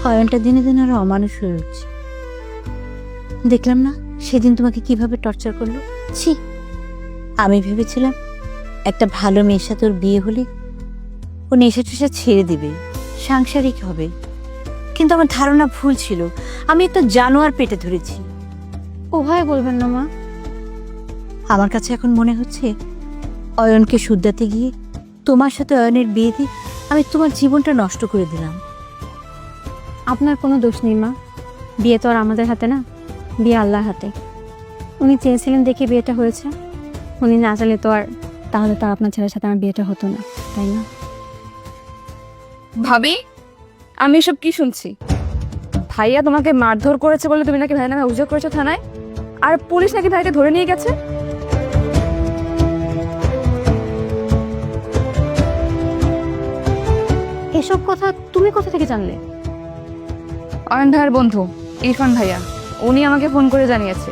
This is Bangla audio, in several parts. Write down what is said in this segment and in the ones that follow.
অয়নটা দিনে দিনে আরো অমানুষ হয়ে উঠছে। দেখলাম না সেদিন তোমাকে কিভাবে টর্চার করলো। ছি, আমি ভেবেছিলাম একটা ভালো মেয়ের সাথে ওর বিয়ে হলে ও নেশা টেশা ছেড়ে দিবে, সাংসারিক হবে। কিন্তু আমার ধারণা ভুল ছিল। আমি একটা জানোয়ার পেটে ধরেছি। ওভাবে বলবেন না মা। আমার কাছে এখন মনে হচ্ছে অয়নকে শুদ্ধাতে গিয়ে তোমার সাথে অয়নের বিয়ে দিয়ে আমি তোমার জীবনটা নষ্ট করে দিলাম। আপনার কোনো দোষ নেই মা, বিয়ে তো আর আমাদের হাতে না, বিয়ে আল্লাহর হাতে। উনি চেয়েছিলেন দেখে বিয়েটা হয়েছে, উনি না চাইলে তো আর তাহলে তো আর আপনার ছেলের সাথে আমার বিয়েটা হতো না, তাই না? ভাবি, আমি এসব কি শুনছি? ভাইয়া তোমাকে মারধর করেছে বলে তুমি নাকি ভাই নামে অভিযোগ করেছো থানায়, আর পুলিশ নাকি ভাইকে ধরে নিয়ে গেছে। এসব কথা তুমি কোথা থেকে জানলে? অয়ন ভাইয়ের বন্ধু ইরফান ভাইয়া, উনি আমাকে ফোন করে জানিয়েছে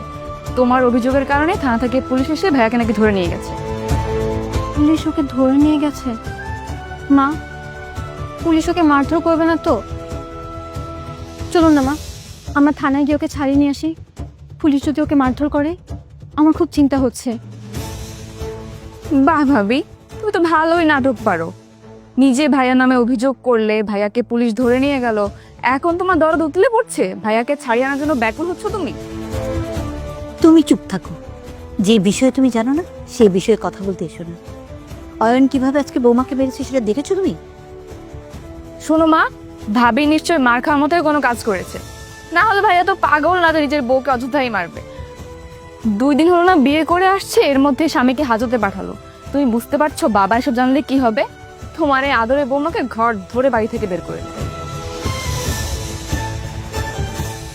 তোমার অভিযোগের কারণে থানা থেকে পুলিশ এসে ভাইয়াকে নাকি ধরে নিয়ে গেছে। পুলিশ ওকে ধরে নিয়ে গেছে? মা, পুলিশ ওকে মারধর করবে না তো? চলুন না মা, আমরা থানায় গিয়ে ওকে ছাড়িয়ে নিয়ে আসি। পুলিশ যদি ওকে মারধর করে, আমার খুব চিন্তা হচ্ছে। বাহ ভাবি, তুমি তো ভালোই নাটক পারো। নিজে ভাইয়া নামে অভিযোগ করলে, ভাইয়াকে পুলিশ ধরে নিয়ে গেল, এখন তোমার দরদ উতলে পড়ছে, ভাইয়াকে ছাড়িয়ে আনার জন্য ব্যাকুল হচ্ছ তুমি। তুমি চুপ থাকো। যে বিষয়ে তুমি জানো না সে বিষয়ে কথা বলতে এসো না। অয়ন কিভাবে আজকে বৌমাকে বেড়েছে সেটা দেখেছো তুমি? শোনো মা, ভাবি নিশ্চয় মার খাওয়ার মতোই কোনো কাজ করেছে, না হলে ভাইয়া তো পাগল না যে নিজের বউকে অযথাই মারবে। 2 দিন হলো না বিয়ে করে আসছে, এর মধ্যে স্বামীকে হাজতে পাঠালো। তুমি বুঝতে পারছো বাবা এসব জানলে কি হবে? তোমার এই আদরের বৌমাকে ঘর ধরে বাড়ি থেকে বের করে দেবে।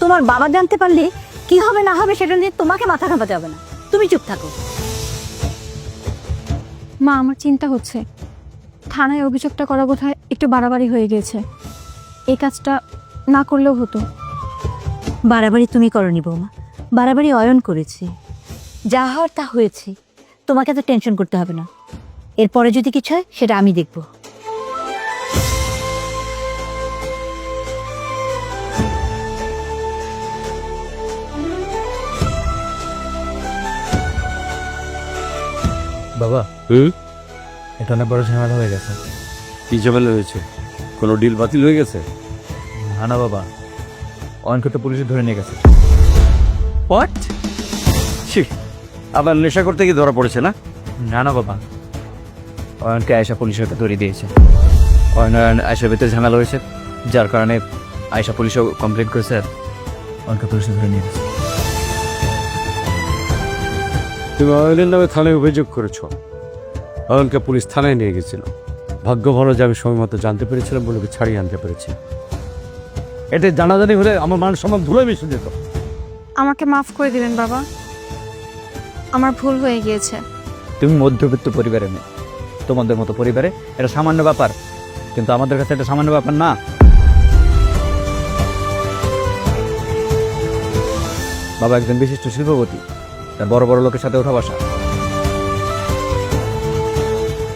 তোমার বাবা জানতে পারলে কি হবে না হবে সেটা নিয়ে তোমাকে মাথা ঘামাতে হবে না। তুমি চুপ থাকো। মা, আমার চিন্তা হচ্ছে থানায় অভিযোগটা করা বোধহয় একটু বাড়াবাড়ি হয়ে গেছে। এই কাজটা না করলেও হতো। বাড়াবাড়ি তুমি করনি বৌমা, বাড়াবাড়ি অয়ন করেছে। যা হওয়ার তা হয়েছে, তোমাকে তো টেনশন করতে হবে না। এরপরে যদি কিছু হয় সেটা আমি দেখব। বাবা, এটা অনেক বড় ঝামেলা হয়ে গেছে। কি ঝামেলা হয়েছে? কোনো ডিল বাতিল হয়ে গেছে? না না বাবা, অয়নকে তো পুলিশে ধরে নিয়ে গেছে। হোয়াট? আবার নেশা করতে গিয়ে ধরা পড়েছে না? না না বাবা, অয়নকে আয়েশা পুলিশের হাতে ধরিয়ে দিয়েছে। আয়েশার ভিতরে ঝামেলা হয়েছে, যার কারণে আয়েশা পুলিশও কমপ্লেন করেছে, অয়নকে পুলিশে ধরে নিয়ে গেছে। তুমি অয়নের নামে থানায় অভিযোগ করেছো। অয়নকে পুলিশ থানায় নিয়ে গেছিল। ভাগ্য ভালো যে আমি সময় মতো জানতে পেরেছিলাম বলে ওকে ছাড়িয়ে আনতে পেরেছি। এতে জানাজানি হলে আমার মান সম্মান ধুলোয় মিশে যেত। আমাকে মাফ করে দিবেন বাবা, আমার ভুল হয়ে গিয়েছে। তুমি মধ্যবিত্ত পরিবারের মেয়ে, তোমাদের মতো পরিবারে এটা সামান্য ব্যাপার, কিন্তু আমাদের কাছে এটা সামান্য ব্যাপার না। বাবা একজন বিশিষ্ট শিল্পপতি, তার বড় বড় লোকের সাথে ওঠা বসা।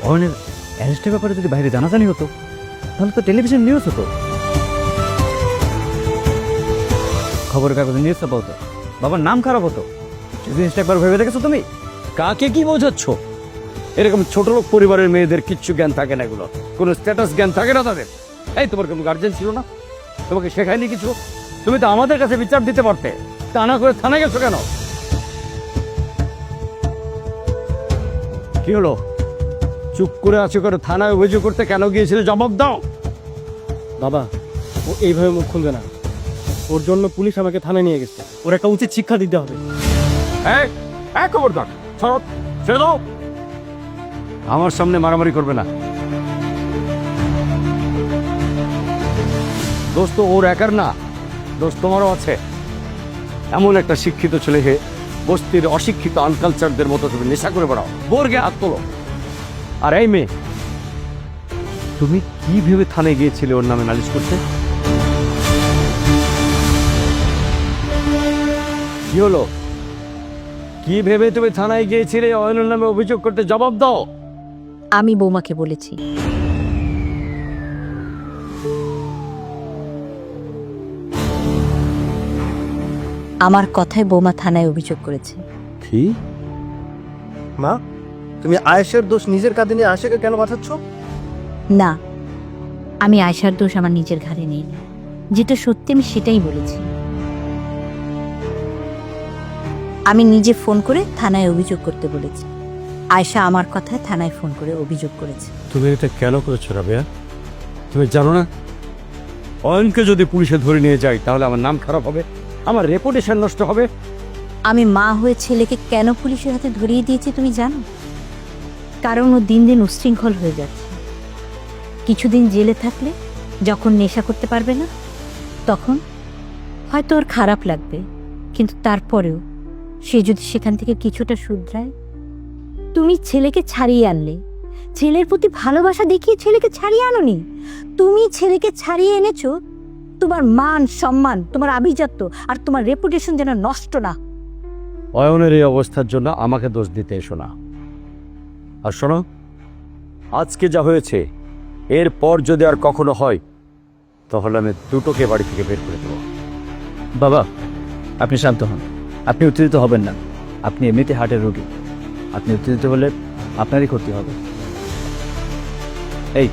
অয়নের অ্যারেস্টের ব্যাপারে যদি বাইরে জানাজানি হতো, তাহলে তো টেলিভিশন নিউজ হতো, খবরের কাগজে নিউজ ছাপা হতো, বাবার নাম খারাপ হতো। সেই জিনিসটা একবার ভেবে দেখেছো তুমি? কাকে কি বোঝাচ্ছ? এরকম ছোট লোক পরিবারের মেয়েদের কিচ্ছু জ্ঞান থাকে না, এগুলো কোনো স্ট্যাটাস জ্ঞান থাকে না তাদের। এই তোমার কোনো গার্জেন ছিল না? তোমাকে শেখায়নি কিছু? তুমি তো আমাদের কাছে বিচার দিতে পারতে, তা না করে থানায় গেছো কেন? কি হলো? চুপ করে আছো করে? থানায় অভিযোগ করতে কেন গিয়েছিলে জবাব দাও। বাবা, ও এইভাবে মুখ খুলবে না। ওর জন্য পুলিশ আমাকে থানায় নিয়ে গেছে। ওর একটা উচিত শিক্ষা দিতে হবে। খবরদার, ছেড়ে দাও। আমার সামনে মারামারি করবে না। দোষ তো ওর একার না, দোষ তোমারও আছে। এমন একটা শিক্ষিত ছেলেকে বস্তির অশিক্ষিত আনকালচারদের মতো তুমি নেশা করে বেড়াও, বোরগে হাত তোলো। আর এই মেয়ে, তুমি কি ভেবে থানায় গিয়েছিলে ওর নামে নালিশ করতে? কি হলো? কি ভেবে তুমি থানায় গিয়েছিলে অয়নের নামে অভিযোগ করতে? জবাব দাও। আমি বৌমাকে বলেছি আমার কথায় বৌমা থানায় অভিযোগ করেছে। কি? মা, তুমি আয়েশের দোষ নিজের কাঁধে নিয়ে আয়েশাকে কেন বাঁচাচ্ছ? না, আমি আয়শার দোষ আমার নিজের ঘাড়ে নেই, যেটা সত্যি আমি সেটাই বলেছি। আমি নিজে ফোন করে থানায় অভিযোগ করতে বলেছি। আয়শা আমার কথায় থানায় ফোন করে অভিযোগ করেছে। তুমি এটা কেন করেছো রাবেয়া? তুমি জানো না অয়নকে যদি পুলিশে ধরে নিয়ে যায় তাহলে আমার নাম খারাপ হবে, আমার রেপুটেশন নষ্ট হবে। আমি মা হয়ে ছেলেকে কেন পুলিশের হাতে ধরিয়ে দিয়েছি তুমি জানো? কারণ ও দিন দিন উচ্ছৃঙ্খল হয়ে যাচ্ছে। কিছুদিন জেলে থাকলে যখন নেশা করতে পারবে না, তখন হয়তো ওর খারাপ লাগবে, কিন্তু তারপরেও সে যদি সেখান থেকে কিছুটা শুধরায়। তুমি ছেলেকে ছাড়িয়ে আনলে, ছেলের প্রতি ভালোবাসা দেখিয়ে ছেলেকে ছাড়িয়ে আনোনি, তুমি ছেলেকে ছাড়িয়ে এনেছো তোমার মান সম্মান, তোমার আভিজাত্য আর তোমার রেপুটেশন যেন নষ্ট না। অয়নের এই অবস্থার জন্য আমাকে দোষ দিতে এসো না। আর শোনো, আজকে যা হয়েছে এরপর যদি আর কখনো হয় তাহলে আমি দুটোকে বাড়ি থেকে বের করে দেবো। বাবা, আপনি শান্ত হন, আপনি উত্তেজিত হবেন না। আপনি এমনিতে হার্টের রোগী, আপনি উত্তেজিত হলে আপনারই ক্ষতি হবে। এই,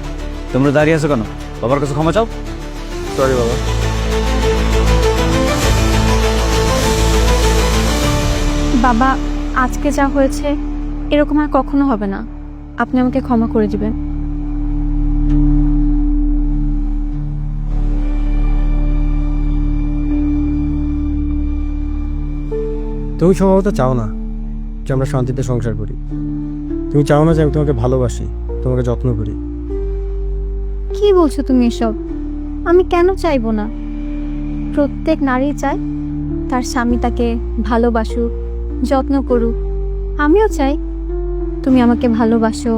তোমরা দাঁড়িয়ে আছো কেন? বাবার কাছে ক্ষমা চাও। সরি বাবা। বাবা, আজকে যা হয়েছে এরকম আর কখনো হবে না। আপনি আমাকে ক্ষমা করে দিবেন। তুমি সম্ভবত চাও না যে আমরা শান্তিতে সংসার করি। তুমি চাও না যে আমি তোমাকে ভালোবাসি, তোমাকে যত্ন করি। কি বলছো তুমি এসব? আমি কেন চাইবো না? প্রত্যেক নারী চায় তার স্বামী তাকে ভালোবাসুক, যত্ন করুক। আমিও চাই তুমি আমাকে ভালোবাসো,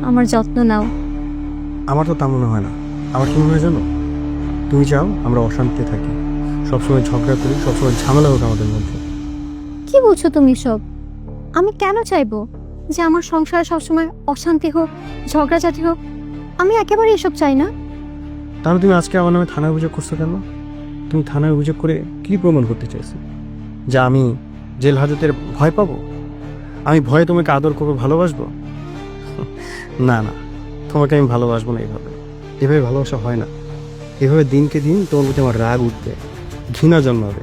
আমার যত্ন নাও। আমার তো তা মনে হয় না। আমার কি মনে হয় জানো? তুমি চাও আমরা অশান্তিতে থাকি, সবসময় ঝগড়া করি, সবসময় ঝামেলা হোক আমাদের মধ্যে। কি বলছো তুমি সব? আমি কেন চাইবো যে আমার সংসারে সবসময় অশান্তি হোক, ঝগড়াঝাটি হোক? আমি একেবারে এসব চাই না। তাহলে তুমি আজকে আমার নামে থানায় অভিযোগ করছো কেন? তুমি থানায় অভিযোগ করে কি প্রমাণ করতে চাইছো? যে আমি জেল হাজতের ভয় পাবো? আমি ভয়ে তোমাকে আদর করবো, ভালোবাসবো? না না, তোমাকে আমি ভালোবাসবো না। এভাবে ভালোবাসা হয় না। এভাবে দিনকে দিন তোমার প্রতি আমার রাগ উঠবে, ঘৃণা জন্মাবে।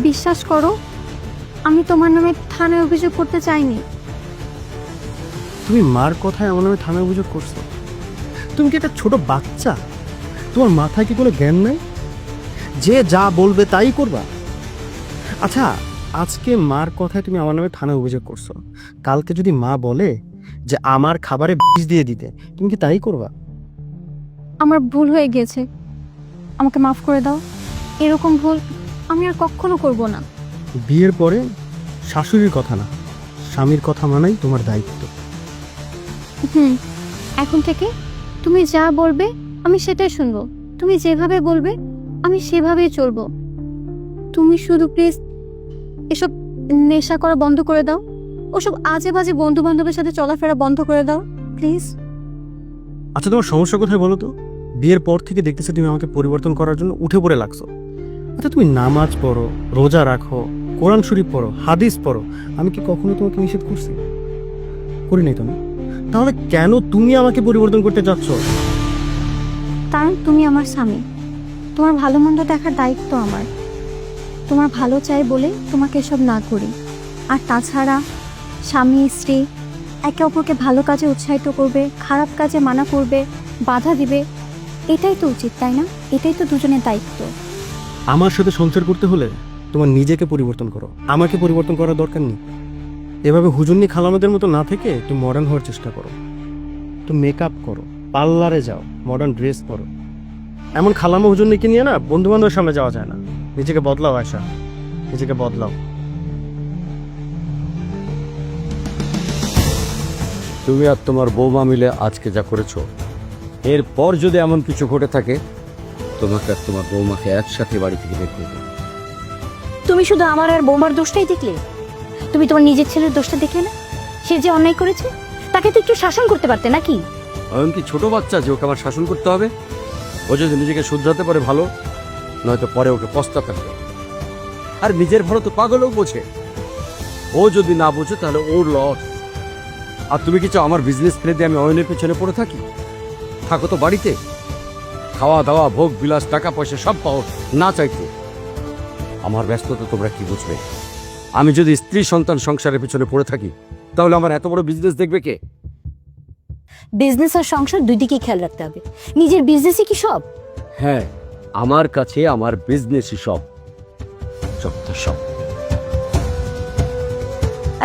বিশ্বাস করো, আমি তোমার নামে থানায় অভিযোগ করতে চাইনি। তুমি মার কথায় আমার নামে থানায় অভিযোগ করছো? তুমি কি একটা ছোট বাচ্চা? তোমার মাথায় কি কোনো জ্ঞান নাই যে যা বলবে তাই করবা? আচ্ছা, আজকে মার কথায় তুমি আমার নামে থানায় অভিযোগ করছো, কালকে যদি মা বলে যে আমার খাবারে বিষ দিয়ে দিতে, তুমি কি তাই করবা? আমার ভুল হয়ে গিয়েছে, আমাকে মাফ করে দাও। এরকম ভুল আমি আর কখনো করব না। বিয়ের পরে শাশুড়ির কথা না, স্বামীর কথা মানাই তোমার দায়িত্ব। এখন থেকে তুমি যা বলবে আমি সেটাই শুনবো। তুমি যেভাবে বলবে আমি সেভাবেই চলবো। তুমি শুধু প্লিজ এসব নেশা করা বন্ধ করে দাও, ওসব আজে বাজে বন্ধু বান্ধবের সাথে চলাফেরা বন্ধ করে দাও প্লিজ। আচ্ছা, তোমার সমস্যা কোথায় বলো তো? বিয়ের পর থেকে দেখতেছো তুমি আমাকে পরিবর্তন করার জন্য উঠে পড়ে লাগছো। আচ্ছা, তুমি নামাজ পড়ো, রোজা রাখো, কোরআন শরীফ পড়ো, হাদিস পড়ো, আমি কি কখনো তোমাকে নিষেধ করছি? করি নাই তো না? তাহলে কেন তুমি আমাকে পরিবর্তন করতে চাচ্ছ? কারণ তুমি আমার স্বামী, তোমার ভালো মন্দ দেখার দায়িত্ব আমার। তোমার ভালো চাই বলে তোমাকে এসব না করি। আর তাছাড়া স্বামী স্ত্রী একে অপরকে ভালো কাজে উৎসাহিত করবে, খারাপ কাজে মানা করবে, বাধা দিবে, এটাই তো উচিত, তাই না? এটাই তো দুজনের দায়িত্ব। আমার সাথে সংসার করতে হলে তোমার নিজেকে পরিবর্তন করো, আমাকে পরিবর্তন করার দরকার নেই। এভাবে হুজুন্নি খালামাদের মতো না থেকে একটু মডার্ন হওয়ার চেষ্টা করো। একটু মেকআপ করো, পার্লারে যাও, মডার্ন ড্রেস পরো। এমন খালামা হুজুন্নিকে নিয়ে না বন্ধু বান্ধবের সামনে যাওয়া যায় না। নিজেকে বদলাও আয়শা, নিজেকে বদলাও। তুমি আর তোমার বৌমা মিলে আজকে যা করেছো, এরপর যদি এমন কিছু ঘটে থাকে তোমাকে আর তোমার বৌমাকে একসাথে বাড়ি থেকে বের করে দেবো। তুমি শুধু আমার আর বৌমার দোষটাই দেখলে? তুমি তোমার নিজের ছেলের দোষটা দেখলে না? সে যে অন্যায় করেছে তাকে তো একটু শাসন করতে পারতে নাকি? অয়ন কি ছোট বাচ্চা যে ওকে আমার শাসন করতে হবে? ও যদি নিজেকে শুধরাতে পারে ভালো, নয়তো পরে ওকে পস্তাতে হবে। আর নিজের ভালো তো পাগলও বোঝে, ও যদি না বোঝে তাহলে ওর লস। আর তুমি কি চাও আমার বিজনেস ফেলে দিয়ে আমি অয়নের পেছনে পড়ে থাকি? থাকো তো বাড়িতে, খাওয়া দাওয়া ভোগ বিলাস টাকা পয়সা সব পাও না চাইতে। আমার ব্যস্ততা তোমরা কি বুঝবে? আমি যদি স্ত্রী সন্তান সংসারের পেছনে পড়ে থাকি তাহলে আমার এত বড় বিজনেস দেখবে কে? বিজনেস আর সংসার দুই দিকেই খেয়াল রাখতে হবে, নিজের বিজনেসই কি সব? হ্যাঁ, আমার কাছে আমার বিজনেসই সব, সব তো সব।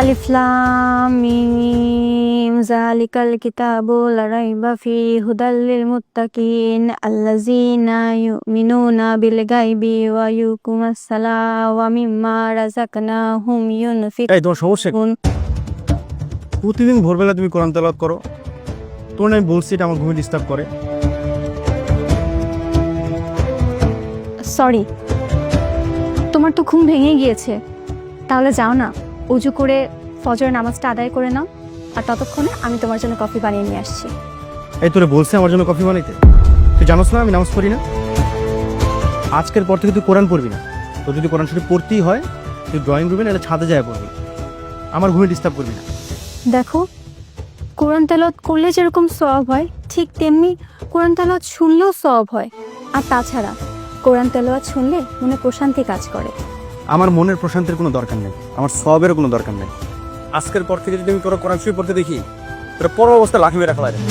আলিফ লাম মিম যালিকাল কিতাবু লা রাইবা ফিহি হুদাল লিল মুত্তাকিন আল্লাযীনা ইউমিনুনা বিল গায়বি ওয়া ইউকিমুস সালাতা ওয়া মিম্মা রাযাকনাহুম ইউনফিকুন। এই তোমার সমস্যা কি? প্রতিদিন ভোরবেলা তুমি কোরআন তেলাওয়াত করো, তোমার আমি বলছি এটা আমার ঘুমে ডিস্টার্ব করে। সরি, তোমার তো ঘুম ভেঙে গিয়েছে, তাহলে যাও না, উজু করে ফজরের নামাজটা আদায় করে নাও, আর ততক্ষণে আমি তোমার জন্য কফি বানিয়ে নিয়ে আসছি। এই তোরে বলছে আমার জন্য কফি বানাইতে? তুই জানোস না আমি নামাজ পড়ি না? আজকের পর থেকে তুই কোরআন পড়বি না। তো যদি কোরআন শরীফ পড়তেই হয় তুই ড্রয়িং রুমে না ছাদে যায় পড়বি, আমার ঘুমে ডিস্টার্ব করবি না। দেখো, কোরআন তেলাওয়াত করলে যেরকম সওয়াব হয় ঠিক তেমনি কোরআন তেলাওয়াত শুনলেও সওয়াব হয়। আর তাছাড়া কোরআন তেলাওয়াত শুনলে মনে প্রশান্তি কাজ করে। আমার মনের প্রশান্তির কোনো দরকার নেই, আমার সবেরও কোনো দরকার নেই। আজকের পর থেকে যদি আমি তোরা কোরআন শরীফ পড়তে দেখি তোরা পর অবস্থা লাখি মেরে রাখা লাগে।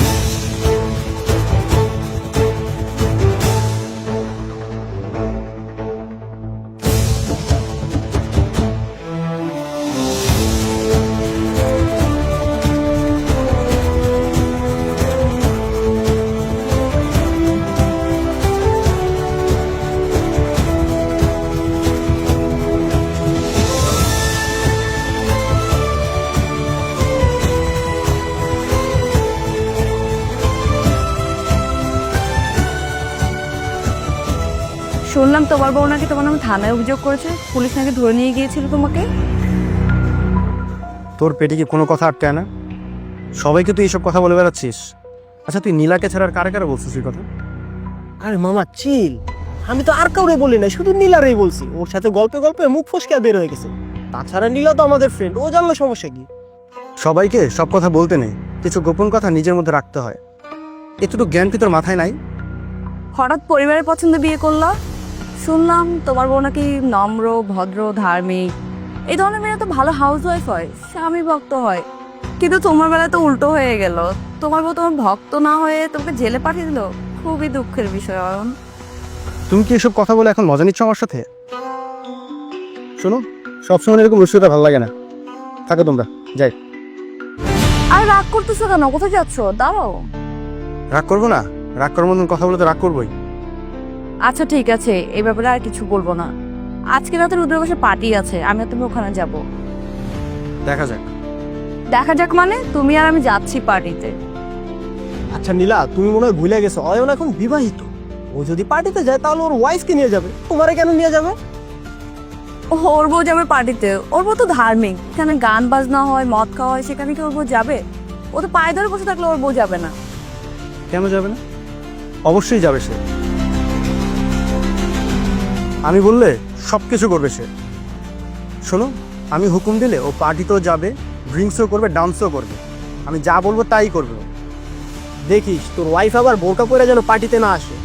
শুনলাম তোমার বউ নাকি তোমার নামে থানায় অভিযোগ করেছে, পুলিশ নাকি ধরে নিয়ে গিয়েছিল তোমাকে। তোর পেটে কি কোনো কথা আটকায় না? সবাইকে তুই এইসব কথা বলে বেড়াচ্ছিস। আচ্ছা তুই নীলাকে ছাড়া আর কারে কারে বলছিস এই কথা? আরে মামা চিল, আমি তো আর কাউরে বলি না, শুধু নীলারেই বলছি। ওর সাথে গল্পে গল্পে মুখ ফসকে বের হয়ে গেছে। তাছাড়া নীলা তো আমাদের ফ্রেন্ড, ও জানলে সমস্যা কি? সবাইকে সব কথা বলতে নেই, কিছু গোপন কথা নিজের মধ্যে রাখতে হয়। এতটুকু জ্ঞান কি তোর মাথায় নাই? হঠাৎ পরিবারের পছন্দ বিয়ে করলা? শুনলাম তোমার বউ নাকি নম্র ভদ্র ধার্মিক, এই ধরনের মেয়েরা তো ভালো হাউসওয়াইফ হয়, স্বামী ভক্ত হয়। কিন্তু তোমার বেলা তো উল্টো হয়ে গেল, তোমার বউ তোমার ভক্ত না হয়ে তোমাকে জেলে পাঠিয়ে দিল। খুবই দুঃখের বিষয় অয়ন। তুমি কি এসব কথা বলে এখন মজা নিচ্ছ আমার সাথে? শোনো, সবসময় এরকম রসিকতা ভালো লাগে না, থাকো তোমরা, যাই। আর রাগ করতেছো কেন? কোথায় যাচ্ছ? দাঁড়াও। রাগ করবো না? রাগ করার মতন কথা বলে তো রাগ করবোই। আচ্ছা ঠিক আছে, এই ব্যাপারে আর কিছু বলবো না। আজকে রাতে রুদ্রবাসে পার্টি আছে, আমি আর তুমি ওখানে যাব। দেখা যাক। দেখা যাক মানে? তুমি আর আমি যাচ্ছি পার্টিতে। আচ্ছা নীলা, তুমি মনে হয় ভুলে গেছো অয়ন এখন বিবাহিত। ও যদি পার্টিতে যায় তাহলে ওর ওয়াইফকে নিয়ে যাবে, তোমারে কেন নিয়ে যাবে? ওর বউ যাবে পার্টিতে? ওর বউ তো ধার্মিক, এখানে গান বাজনা হয়, মদ খাওয়া হয়, সেখানে কি ওর বউ যাবে? ও তো পায়ে ধরে বসে থাকলে ওর বউ যাবে না। কেন যাবে না? অবশ্যই যাবে সে। আমি বললে সব কিছু করবে সে। শোনো, আমি হুকুম দিলে ও পার্টিতেও যাবে, ড্রিঙ্কসও করবে, ডান্সও করবে। আমি যা বলবো তাই করবে ও। দেখিস তোর ওয়াইফ আবার বোরকা পরে যেন পার্টিতে না আসে।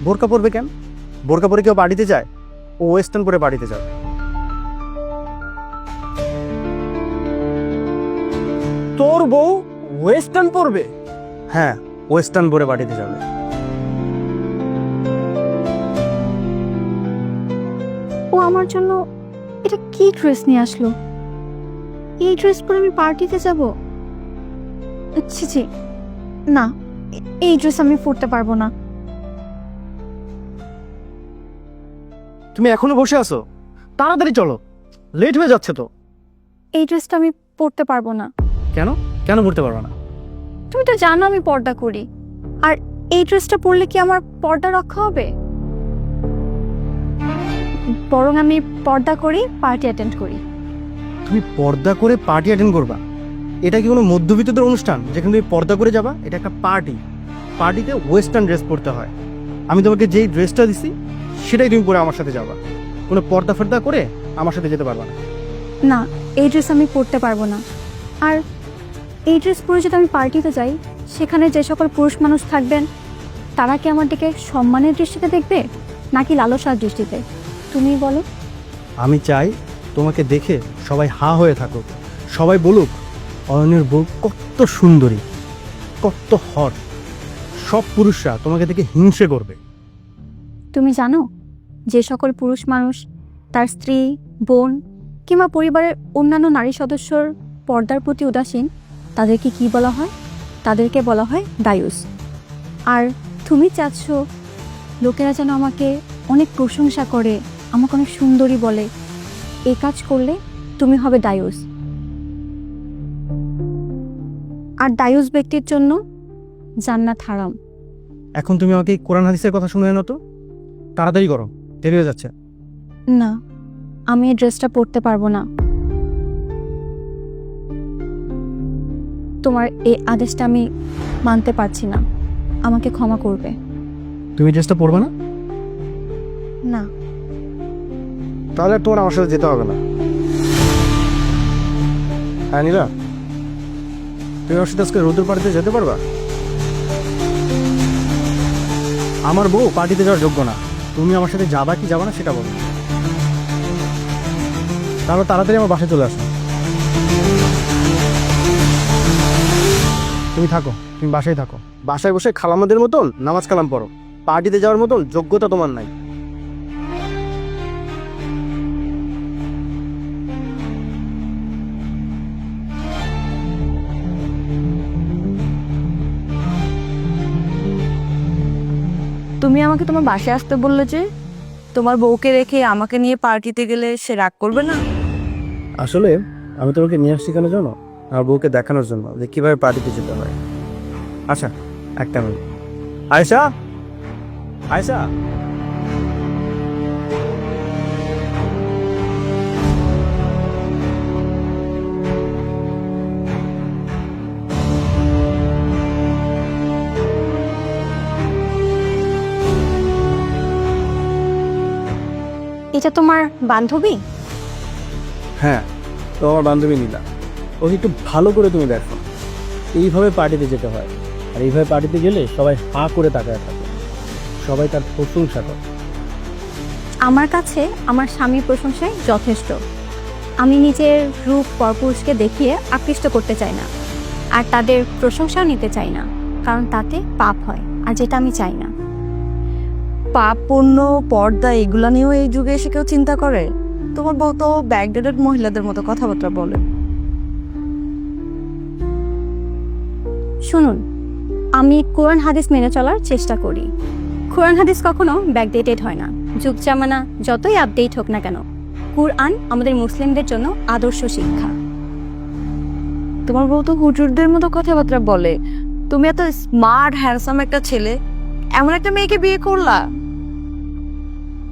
বোরকা পরবে কেন? বোরকা পরে কেউ পার্টিতে যায়? ও ওয়েস্টার্ন পরে পার্টিতে যাবে। তোর বউ ওয়েস্টার্ন পরবে? হ্যাঁ, ওয়েস্টার্ন পরে পার্টিতে যাবে। ও আমার জন্য এটা কি ড্রেস নিয়ে আসলো? এই ড্রেস পরে আমি পার্টিতে যাব? ছি ছি, না, এই ড্রেস আমি পরতে পারবো না। তুমি এখনো বসে আছো? তাড়াতাড়ি চলো, লেট হয়ে যাচ্ছে তো। এই ড্রেসটা আমি পরতে পারবো না। কেন? কেন পড়তে পারবে না? তুমি তো জানো আমি পর্দা করি, আর এই ড্রেসটা পরলে কি আমার পর্দা রক্ষা হবে? বরং আমি পর্দা করি, পার্টি অ্যাটেন্ড করি। তুমি পর্দা করে পার্টি অ্যাটেন্ড করবা? এটা কি কোনো মধ্যবিত্তদের অনুষ্ঠান যেখানে তুমি পর্দা করে যাবা? এটা একটা পার্টি, পার্টিতে ওয়েস্টার্ন ড্রেস পরতে হয়। আমি তোমাকে যেই ড্রেসটা দিছি সেটাই তুমি পরে আমার সাথে যাবা। কোনো পর্দা ফর্দা করে আমার সাথে যেতে পারবা না। না, এই ড্রেস আমি পরতে পারবো না। আর এই ড্রেস পরে যদি আমি পার্টিতে যাই, সেখানে যে সকল পুরুষ মানুষ থাকবেন তারা কি আমার দিকে সম্মানের দৃষ্টিতে দেখবে নাকি লালসার দৃষ্টিতে? তুমি বলো। আমি চাই তোমাকে দেখে সবাই হা হয়ে থাকুক, সবাই বলুক অয়নের বউ কত সুন্দরী, কত হট। সব পুরুষরা তোমাকে দেখে হিংসে করবে। তুমি জানো যে সকল পুরুষ মানুষ তার স্ত্রী, বোন কিংবা পরিবারের অন্যান্য নারী সদস্যর পর্দার প্রতি উদাসীন, তাদেরকে কি বলা হয়? তাদেরকে বলা হয় দায়ুস। আর তুমি চাচ্ছ লোকেরা যেন আমাকে অনেক প্রশংসা করে, আমাকে অনেক সুন্দরী বলে। এই কাজ করলে তুমি হবে দায়ুস। আর দায়ুস ব্যক্তির জন্য জান্নাত হারাম। এখন তুমি আমাকে এই কোরআন হাদিসের কথা শুনে না তো, তাড়াতাড়ি করো, দেরি হয়ে যাচ্ছে। না, আমি এই ড্রেসটা পরতে পারবো না। তোমার এই আদেশটা আমি মানতে পারছি না, আমাকে ক্ষমা করবে। তুমি ড্রেসটা পরবে না? না। তাহলে তোমার আমার সাথে যেতে হবে না। হ্যাঁ নীলা, তুমি আমার সাথে আজকে রোদের পার্টিতে যেতে পারবা? আমার বউ পার্টিতে যাওয়ার যোগ্য না। তুমি আমার সাথে যাবা কি যাবা না সেটা বলো। তারপর তাড়াতাড়ি আমার বাসায় চলে আসো। তুমি থাকো, তুমি বাসায় থাকো। বাসায় বসে খালামাদের মতন নামাজ কালাম পড়ো। পার্টিতে যাওয়ার মতন যোগ্যতা তোমার নাই। তুমি আমাকে তোমার বাসায় আসতে বললে যে, তোমার বউকে রেখে আমাকে নিয়ে পার্টিতে গেলে সে রাগ করবে না? আসলে আমি তোমাকে নিয়ে আসছি কেন জানো? আমার বউকে দেখানোর জন্য যে কিভাবে পার্টিতে যেতে হয়। আচ্ছা, একটা মিনিট। আয়েশা, আয়েশা, এটা তোমার বান্ধবী? হ্যাঁ, তো আমার বান্ধবী নীলা। ওকে একটু ভালো করে তুমি দেখো, এইভাবে পার্টিতে যেতে হয়। আর এইভাবে পার্টিতে গেলে সবাই হা করে তাকায় থাকে, সবাই তার প্রশংসা করে। আমার কাছে আমার স্বামীর প্রশংসাই যথেষ্ট। আমি নিজের রূপ পরপুরুষকে দেখিয়ে আকৃষ্ট করতে চাই না, আর তাদের প্রশংসাও নিতে চাই না, কারণ তাতে পাপ হয়, আর যেটা আমি চাই না। পাপ, পুণ্য, পর্দা এগুলা নিয়েও এই যুগে এসে কেউ চিন্তা করে? তোমার বউ তো ব্যাকডেটেড মহিলাদের মতো কথাবার্তা বলে। শুনুন, আমি কোরআন হাদিস মেনে চলার চেষ্টা করি। কোরআন হাদিস কখনো ব্যাকডেটেড হয় না। যুগ জামানা যতই আপডেট হোক না কেন, কোরআন আমাদের মুসলিমদের জন্য আদর্শ শিক্ষা। তোমার বউ তো হুজুরদের মতো কথাবার্তা বলে। তুমি এত স্মার্ট হ্যান্ডসাম একটা ছেলে, এমন একটা মেয়েকে বিয়ে করলা?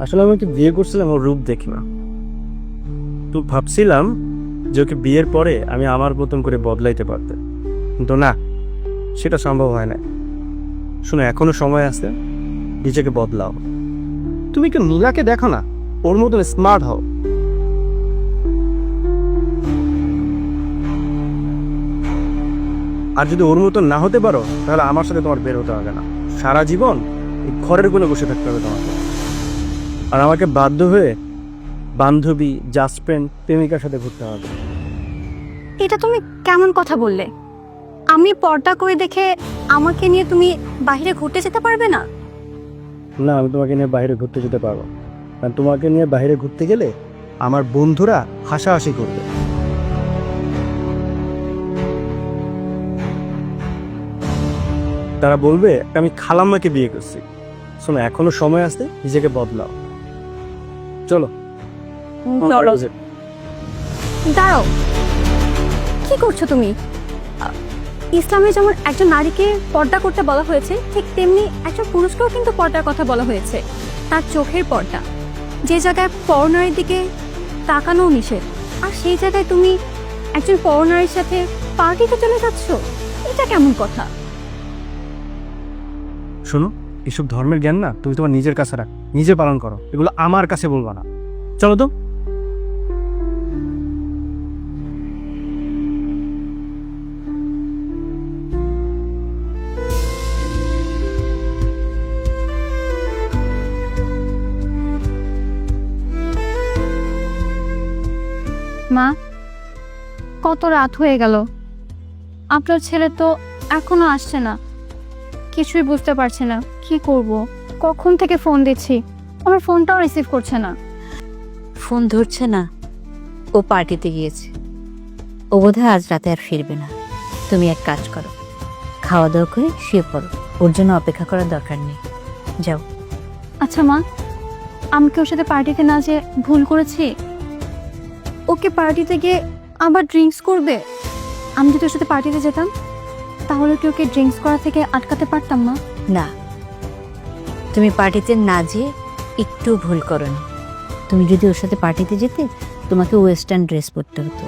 আসলে আমি ওকে বিয়ে করছিলাম ওর রূপ দেখি না, তো ভাবছিলাম যে ওকে বিয়ের পরে আমি আমার মতন করে বদলাইতে পারতে, কিন্তু না, সেটা সম্ভব হয় না। শোনো, এখনো সময় আছে, নিজেকে বদলাও। তুমি একটু নীলাকে দেখো না, ওর মতন স্মার্ট হও। আর যদি ওর মতন না হতে পারো, তাহলে আমার সাথে তোমার বের হতে হবে না। সারা জীবন এই ঘরের কোণে বসে থাকতে হবে তোমাকে। আর আমাকে বাধ্য হয়ে বান্ধবী, জাস্ট ফ্রেন্ড, প্রেমিকার সাথে ঘুরতে হবে। এটা তুমি কেমন কথা বললে? আমি পর্দা করে দেখে আমাকে নিয়ে তুমি বাইরে ঘুরতে যেতে পারবে না? না, আমি তোমাকে নিয়ে বাইরে ঘুরতে যেতে পারবো, কারণ তোমাকে নিয়ে বাইরে ঘুরতে গেলে আমার বন্ধুরা হাসাহাসি করবে। তারা বলবে আমি খালাম্মাকে বিয়ে করছি। শোনো, এখনো সময় আছে, নিজেকে বদলাও। চলো। দাঁড়াও, কি করছো তুমি? ইসলামে যেমন একজন নারীকে পর্দা করতে বলা হয়েছে, ঠিক তেমনি একজন পুরুষকেও কিন্তু পর্দার কথা বলা হয়েছে। তার চোখের পর্দা, যে জায়গায় পরনারীর দিকে তাকানো নিষেধ, আর সেই জায়গায় তুমি একজন পরনারীর সাথে পার্টিতে চলে যাচ্ছ, এটা কেমন কথা? শোনো, এসব ধর্মের জ্ঞান না তুমি তোমার নিজের কাছে রাখ, নিজে পালন করো, এগুলো আমার কাছে বলবা না। চলো তো। মা, কত রাত হয়ে গেল, আপনার ছেলে তো এখনো আসছে না। কিছুই বুঝতে পারছে না কি করব। কখন থেকে ফোন দিচ্ছি, আমার ফোনটাও রিসিভ করছে না। ফোন ধরছে না, ও পার্টিতে গিয়েছে। ও বোধহয় আজ রাতে আর ফিরবে না। তুমি এক কাজ করো, খাওয়া দাওয়া করে শুয়ে পড়ো, ওর জন্য অপেক্ষা করার দরকার নেই। যাও। আচ্ছা মা, আমি কি ওর সাথে পার্টিতে না যে ভুল করেছি? ওকে পার্টিতে গিয়ে আবার ড্রিঙ্কস করবে? আমি যদি ওর সাথে পার্টিতে যেতাম তাহলে কি ওকে ড্রিঙ্কস করা থেকে আটকাতে পারতাম না? না, তুমি পার্টিতে না যেয়ে একটু ভুল করনি। তুমি যদি ওর সাথে পার্টিতে যেতে, তোমাকে ওয়েস্টার্ন ড্রেস পরতে হতো,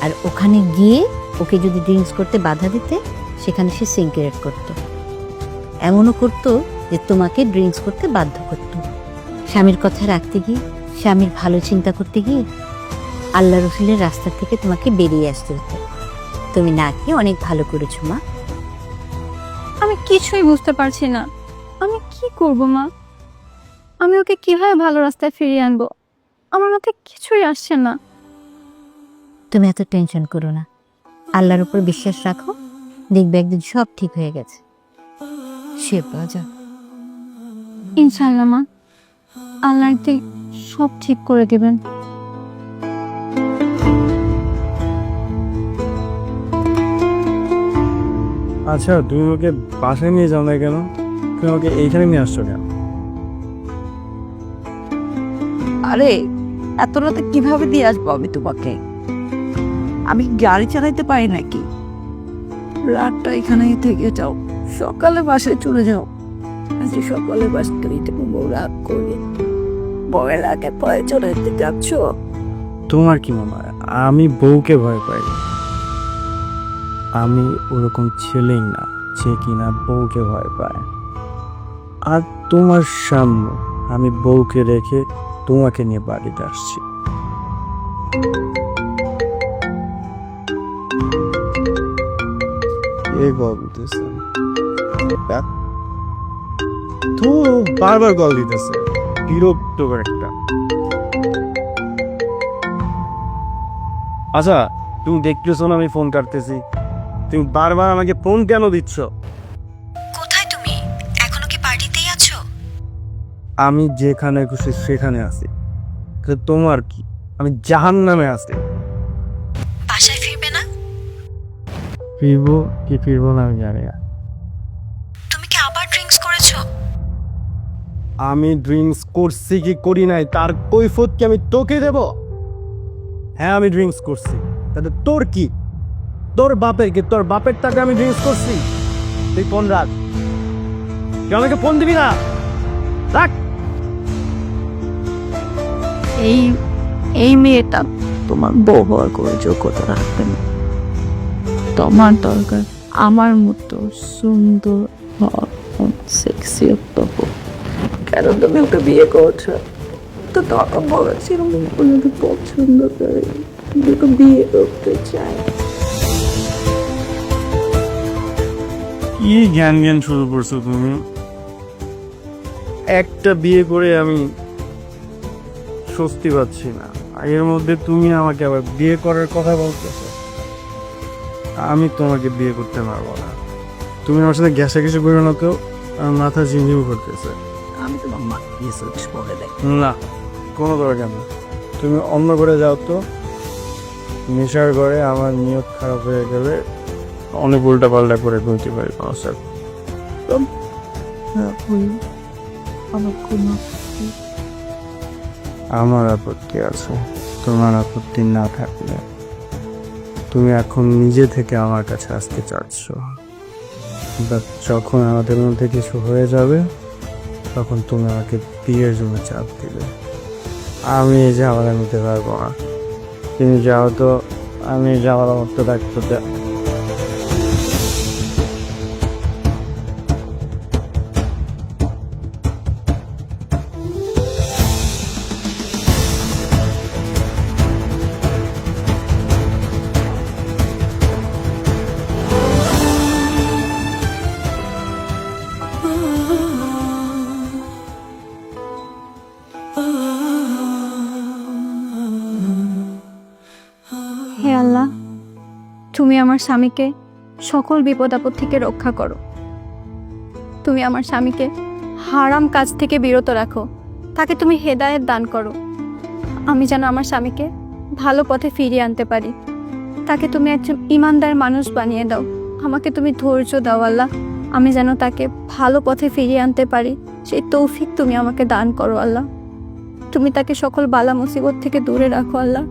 আর ওখানে গিয়ে ওকে যদি ড্রিঙ্কস করতে বাধা দিতে, সেখানে সে সিনক্রেট করতো। এমনও করতো যে তোমাকে ড্রিঙ্কস করতে বাধ্য করতো। স্বামীর কথা রাখতে গিয়ে, স্বামীর ভালো চিন্তা করতে গিয়ে আল্লাহ রসুলের রাস্তা থেকে তোমাকে বেরিয়ে আসতে হতো। তুমি না কি অনেক ভালো করেছো মা। আমি কিছুই বুঝতে পারছি না, আমি কি করব মা? আমি ওকে কিভাবে ভালো রাস্তায় ফিরিয়ে আনবো? আমার মাথায় কিছুই আসছে না। তুমি এত টেনশন করো না, আল্লাহর উপর বিশ্বাস রাখো, দেখবে একদিন সব ঠিক হয়ে গেছে। সে বাজা। ইনশাআল্লাহ মা, আল্লাহ একদিন সব ঠিক করে দেবেন। আচ্ছা, তুমি ওকে বাসায় নিয়ে যাও না কেন? তুমি ওকে এইখানে নিয়ে আসছো কেন? আরে এত রাতে কিভাবে দিয়ে আসবো আমি তোমাকে? আমি গাড়ি চালাইতে পারি নাকি? রাতটা এখানেই থেকে যাও, সকালে বাসায় চলে যাও। আজ সকালে বাসতে বউ রাগ করে বউয়ের আগে পরে চলে যেতে যাচ্ছ। তোমার কি মনে হয় আমি বউকে ভয় পাই? আমি ওরকম ছেলেই না যে কিনা বউকে ভয় পায়। আর তোমার সামনে আমি বউকে রেখে তোমাকে নিয়ে বাড়িতে আসছি। এই কল দিতেছে তো, বারবার কল দিতেছে, বিরক্ত একটা। আচ্ছা, তুমি দেখতেছো না আমি ফোন কাটতেছি? তুমি বারবার আমাকে ফোন কেন দিচ্ছ? কোথায় তুমি? এখনো কি পার্টিতেই আছো? আমি যেখানে খুশি সেখানে আছি। তোমার কি? আমি জাহান্নামে আছি। বাসায় ফিরবে না? ফিরবো কি ফিরবো না আমি জানি না। তুমি কি আবার ড্রিঙ্কস করেছো? আমি ড্রিঙ্কস করছি কি করি নাই তার কৈফিয়ত কি আমি তোকে দেব? হ্যাঁ, আমি ড্রিঙ্কস করছি, তাতে তোর কি? তোর বাপের কি? তোর বাপের টাকা আমি ড্রিঙ্কস করছি? তুই ফোন রাখ, তুই আমাকে ফোন দিবি না, রাখ। এই মেয়েটা তোমার বউ হওয়ার করে যোগ্যতা রাখবে না। তোমার দরকার আমার মতো সুন্দর সেক্সি একটা বউ। কেন তুমি ওকে বিয়ে করছো? তো টাকা বলেছিল ওনাকে পছন্দ করে, ওকে বিয়ে করতে চায়। কি জ্ঞান জ্ঞান শুরু করছো তুমি? একটা বিয়ে করে আমি স্বস্তি পাচ্ছি না, এর মধ্যে তুমি আমাকে আবার বিয়ে করার কথা বলতেছো। আমি তোমাকে বিয়ে করতে পারবো না। তুমি আমার সাথে গ্যাসে কিছু করো না তো, আমার মাথা ঝিমঝিম করতেছে। আমি তোমার মা রিসার্চ করে দেখ। না, কোনো দরকার নেই। তুমি অন্য করে যাও তো, নেশার ঘরে আমার নিয়ত খারাপ হয়ে গেলে অনেক উল্টা পাল্টা করে বলতে পারি। আমার কোনো আমার আপত্তি আছে, তোমার আপত্তি না থাকলে তুমি এখন নিজে থেকে আমার কাছে আসতে চাচ্ছ, বাট যখন আমাদের মধ্যে কিছু হয়ে যাবে তখন তুমি আমাকে বিয়ের জন্য চাপ দিবে। আমি এই ঝামেলা নিতে পারবো না। তুমি যাও তো, আমি যাওয়ার মতো দায়িত্ব দেয়। তুমি আমার স্বামীকে সকল বিপদ আপদ থেকে রক্ষা করো। তুমি আমার স্বামীকে হারাম কাজ থেকে বিরত রাখো, তাকে তুমি হেদায়েত দান করো। আমি যেন আমার স্বামীকে ভালো পথে ফিরিয়ে আনতে পারি, তাকে তুমি একজন ইমানদার মানুষ বানিয়ে দাও। আমাকে তুমি ধৈর্য দাও আল্লাহ, আমি যেন তাকে ভালো পথে ফিরিয়ে আনতে পারি, সেই তৌফিক তুমি আমাকে দান করো আল্লাহ। তুমি তাকে সকল বালা মুসিবত থেকে দূরে রাখো আল্লাহ,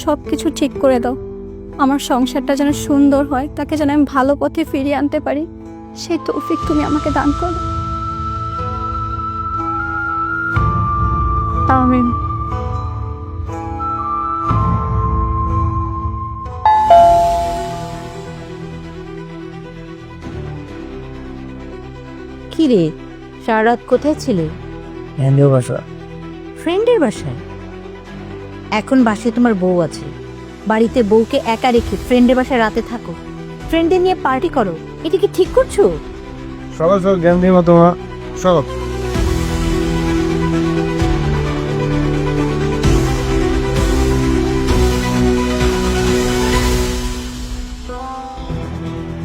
সব কিছু ঠিক করে দাও। আমার সংসারটা যেন সুন্দর হয়, তাকে যেন আমি ভালো পথে ফিরিয়ে আনতে পারি, সেই তৌফিক তুমি আমাকে দান করো। আমিন। কি রে, সারা রাত কোথায় ছিলে? ফ্রেন্ডের বাসায়? এখন বাসায় তোমার বউ আছে, বাড়িতে বউকে একা রেখে ফ্রেন্ডের বাসায় রাতে থাকো, ফ্রেন্ডদের নিয়ে পার্টি করো, এটা কি ঠিক করছো? সকাল সকাল জ্ঞান দিই মা তোমার সব।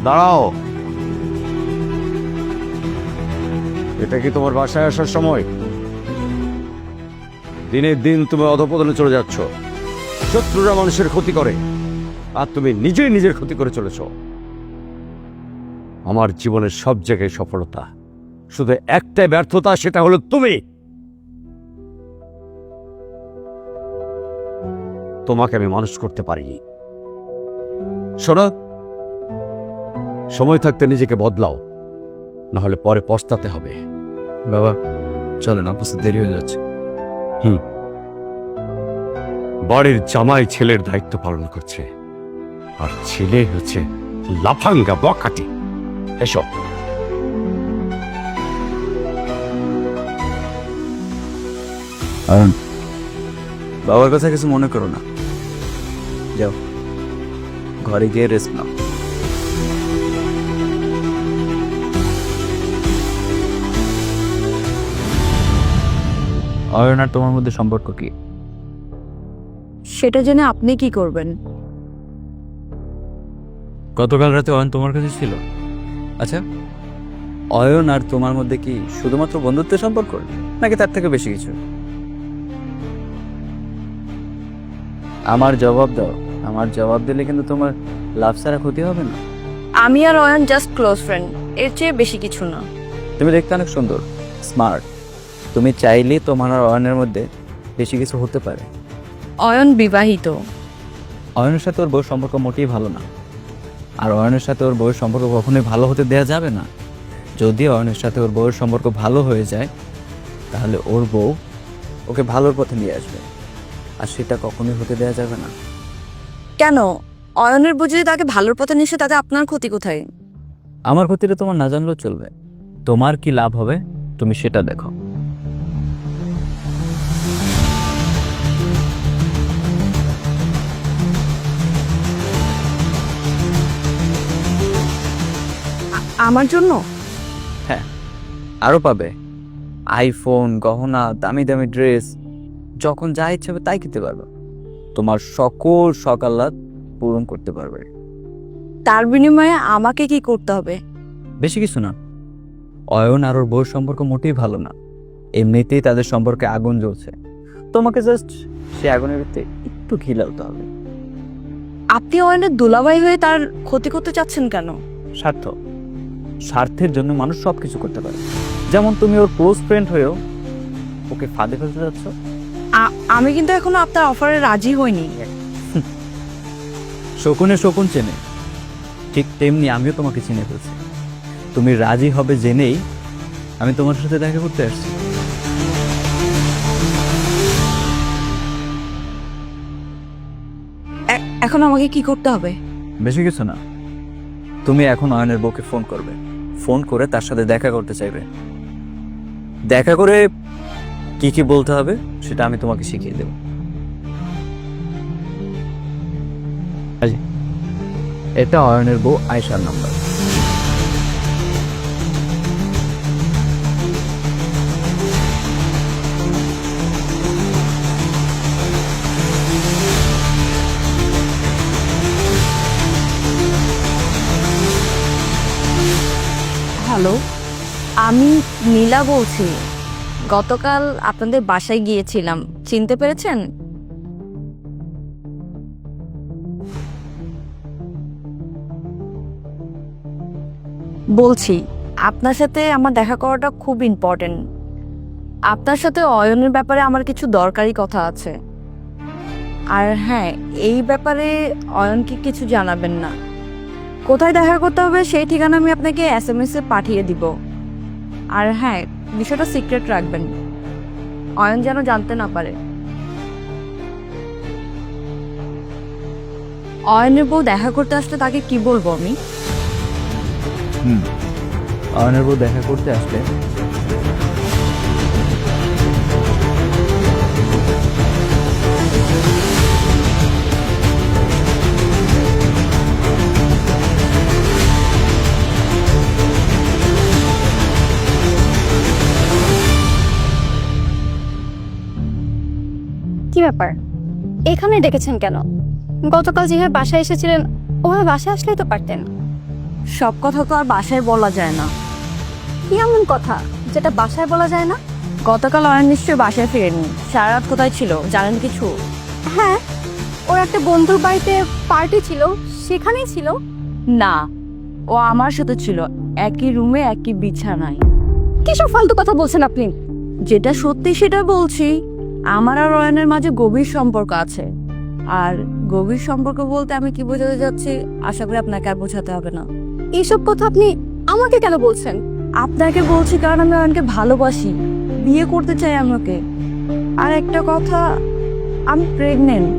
দাঁড়াও, এটা কি তোমার বাসায় আসার সময়? দিনের দিন তুমি অধপতনে চলে যাচ্ছ। শত্রুরা মানুষের ক্ষতি করে, আর তুমি নিজেই নিজের ক্ষতি করে চলেছ। আমার জীবনের সব জায়গায় সফলতা, শুধু একটাই ব্যর্থতা, সেটা হলো তুমি। তোমাকে আমি মানুষ করতে পারিনি। শোনো, সময় থাকতে নিজেকে বদলাও, না হলে পরে পস্তাতে হবে। বাবা চলেন, আপনার দেরি হয়ে যাচ্ছে। বাড়ির জামাই ছেলের দায়িত্ব পালন করছে, আর ছেলে হচ্ছে লাফাঙ্গা বখাটি। এসব বাবার কথা কিছু মনে করো না, যাও ঘরে গিয়ে রেস্ট নাও। অয়ন আর তোমার মধ্যে সম্পর্ক কি? সেটা জেনে আপনি কি করবেন? গতকাল রাতে অয়ন তোমার কাছে ছিল। আচ্ছা, অয়ন আর তোমার মধ্যে কি শুধুমাত্র বন্ধুত্বের সম্পর্ক, নাকি তার থেকে বেশি কিছু? আমার জবাব দাও, আমার জবাব দিলে কিন্তু তোমার লাভ ছাড়া ক্ষতি হবে না। আমি আর অয়ন জাস্ট ক্লোজ ফ্রেন্ড, এর চেয়ে বেশি কিছু না। তুমি দেখতে অনেক সুন্দর, স্মার্ট, তুমি চাইলে তোমার আর অয়নের মধ্যে বেশি কিছু হতে পারে। অয়ন বিবাহিত। অয়নের সাথে ওর বউয়ের সম্পর্ক মোটেই ভালো না, আর অয়নের সাথে ওর বউয়ের সম্পর্ক কখনোই ভালো হতে দেওয়া যাবে না। যদি অয়নের সাথে ওর বউয়ের সম্পর্ক ভালো হয়ে যায়, তাহলে ওর বউ ওকে ভালোর পথে নিয়ে আসবে, আর সেটা কখনোই হতে দেওয়া যাবে না। কেন? অয়নের বউ যদি তাকে ভালোর পথে নিয়ে, তাতে আপনার ক্ষতি কোথায়? আমার ক্ষতিটা তোমার না জানলেও চলবে, তোমার কি লাভ হবে তুমি সেটা দেখো। আমার জন্য? হ্যাঁ, আরও পাবে, আইফোন, গহনা, দামি দামি ড্রেস, যখন যা ইচ্ছে হবে তাই কিনতে পারবে, তোমার সকল শখ আহ্লাদ পূরণ করতে পারবে। তার বিনিময়ে আমাকে কি করতে হবে? বেশি কিছু না। অয়ন আর ওর বউয়ের সম্পর্ক মোটেই ভালো না, এমনিতেই তাদের সম্পর্কে আগুন জ্বলছে, তোমাকে জাস্ট সে আগুনের ভিতরে একটু খিলাতে হবে। আপনি অয়নের দুলাভাই হয়ে তার ক্ষতি করতে চাচ্ছেন কেন? স্বার্থ, স্বার্থের জন্য মানুষ সব কিছু করতে পারে। যেমন তুমি ওর ক্লোজ ফ্রেন্ড হয়েও ওকে ফাঁদে ফেলতে যাচ্ছ। আমি কিন্তু এখনো আপনার অফারে রাজি হইনি। শকুনে শকুন চেনে, ঠিক তেমনি আমিও তোমাকে চিনে ফেলছি। তুমি রাজি হবে জেনেই আমি তোমার সাথে দেখা করতে আসছি। এখন আমাকে কি করতে হবে? বেশি কিছু না, তুমি এখন অয়নের বউকে ফোন করবে, ফোন করে তার সাথে দেখা করতে চাইবে। দেখা করে কি কি বলতে হবে সেটা আমি তোমাকে শিখিয়ে দেব। এটা অয়নের বউ আয়েশার নাম্বার। আমি নীলা বলছি। গতকাল আপনাদের বাসায় গিয়েছিলাম, চিনতে পেরেছেন? বলছি আপনার সাথে আমার দেখা করাটা খুব ইম্পর্টেন্ট। আপনার সাথে অয়নের ব্যাপারে আমার কিছু দরকারি কথা আছে। আর হ্যাঁ, এই ব্যাপারে অয়নকে কিছু জানাবেন না। কোথায় দেখা করতে হবে সেই ঠিকানা আমি আপনাকে SMS-এ পাঠিয়ে দিব। আর হ্যাঁ, বিষয়টা সিক্রেট রাখবেন, অয়ন যেন জানতে না পারে। অয়নের বউ দেখা করতে আসলে তাকে কি বলবো আমি? অয়নের বউ দেখা করতে আসলে কি ব্যাপার, এখানে ডেকেছেন কেন? গতকাল যেভাবে বাসায় এসেছিলেন ওভাবে বাসায় আসলেই তো পারতেন। সব কথা তো আর বাসায় বলা যায় না। কি এমন কথা যেটা বাসায় বলা যায় না? গতকাল অয়ন নিশ্চয়ই বাসায় ফিরেনি। সারা রাত কোথায় ছিল জানেন কিছু? হ্যাঁ, ওর একটা বন্ধুর বাড়িতে পার্টি ছিল, সেখানেই ছিল। না, ও আমার সাথে ছিল, একই রুমে একই বিছানায়। কিসব ফালতু কথা বলছেন আপনি? যেটা সত্যি সেটা বলছি। আমার আর অয়নের মাঝে গভীর সম্পর্ক আছে। আর গভীর সম্পর্ক বলতে আমি কি বোঝাতে যাচ্ছি আশা করি আপনাকে আর বোঝাতে হবে না। এইসব কথা আপনি আমাকে কেন বলছেন? আপনাকে বলছি কারণ আমি অয়নকে ভালোবাসি, বিয়ে করতে চাই আমাকে। আর একটা কথা, আমি প্রেগনেন্ট।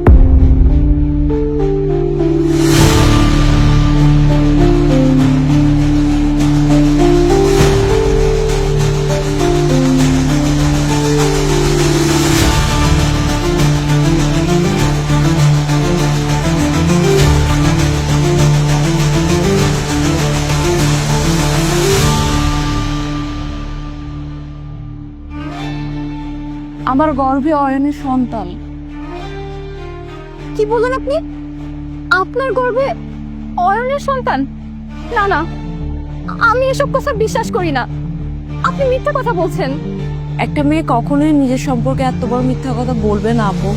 আমার গর্ভে অয়নের সন্তান। কি বলেন আপনি? আপনার গর্ভে অয়নের সন্তান? না না, আমি এসব কথা বিশ্বাস করি না। আপনি মিথ্যা কথা বলছেন। একটা মেয়ে কখনোই নিজের সম্পর্কে এত বড় মিথ্যা কথা বলবে না আপু।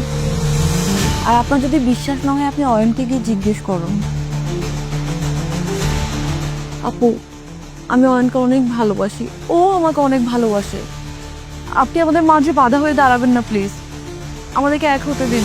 আর আপনার যদি বিশ্বাস না হয় আপনি অয়নকে গিয়ে জিজ্ঞেস করুন। আপু, আমি অয়নকে অনেক ভালোবাসি, ও আমাকে অনেক ভালোবাসে। আপনি আমাদের মাঝে বাধা হয়ে দাঁড়াবেন না প্লিজ, আমাদেরকে এক হতে দিন।